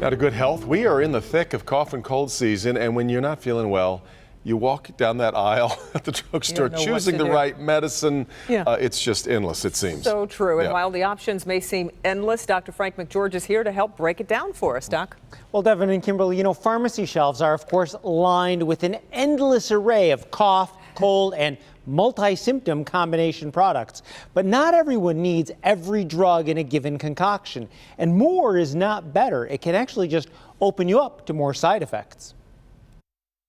Now to good health, we are in the thick of cough and cold season, and when you're not feeling well, you walk down that aisle at the drugstore choosing the right medicine. It's just endless, it seems. So true. And while the options may seem endless, Dr. Frank McGeorge is here to help break it down for us, Doc. Well, Devin and Kimberly, pharmacy shelves are, of course, lined with an endless array of cough, cold, and multi-symptom combination products. But not everyone needs every drug in a given concoction. And more is not better. It can actually just open you up to more side effects.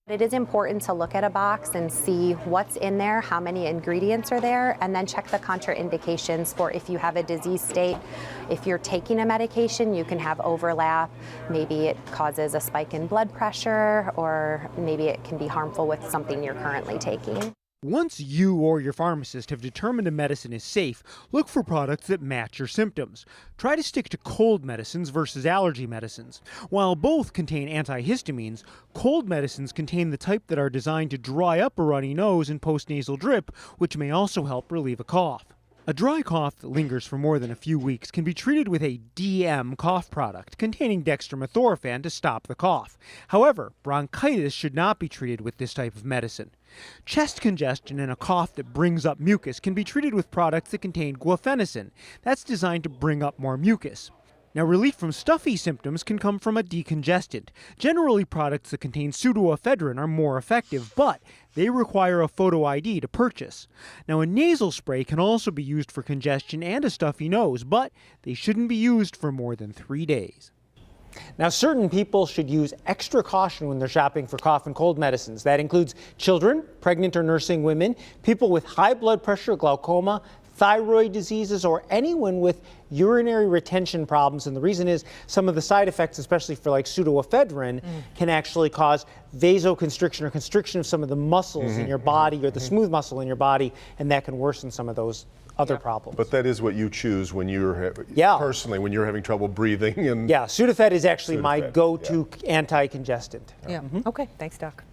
It is important to look at a box and see what's in there, how many ingredients are there, and then check the contraindications for if you have a disease state. If you're taking a medication, you can have overlap. Maybe it causes a spike in blood pressure, or maybe it can be harmful with something you're currently taking. Once you or your pharmacist have determined a medicine is safe, look for products that match your symptoms. Try to stick to cold medicines versus allergy medicines. While both contain antihistamines, cold medicines contain the type that are designed to dry up a runny nose and postnasal drip, which may also help relieve a cough. A dry cough that lingers for more than a few weeks can be treated with a DM cough product containing dextromethorphan to stop the cough. However, bronchitis should not be treated with this type of medicine. Chest congestion and a cough that brings up mucus can be treated with products that contain guaifenesin. That's designed to bring up more mucus. Now, relief from stuffy symptoms can come from a decongestant. Generally, products that contain pseudoephedrine are more effective, but they require a photo ID to purchase. Now, a nasal spray can also be used for congestion and a stuffy nose, but they shouldn't be used for more than 3 days. Now, certain people should use extra caution when they're shopping for cough and cold medicines. That includes children, pregnant or nursing women, people with high blood pressure, glaucoma, thyroid diseases, or anyone with urinary retention problems. And the reason is some of the side effects, especially for like pseudoephedrine, can actually cause vasoconstriction or constriction of some of the muscles in your body or the smooth muscle in your body, and that can worsen some of those other problems. But that is what you choose when you're personally when you're having trouble breathing. And Sudafed is actually my go-to anti-congestant. Okay, thanks, Doc.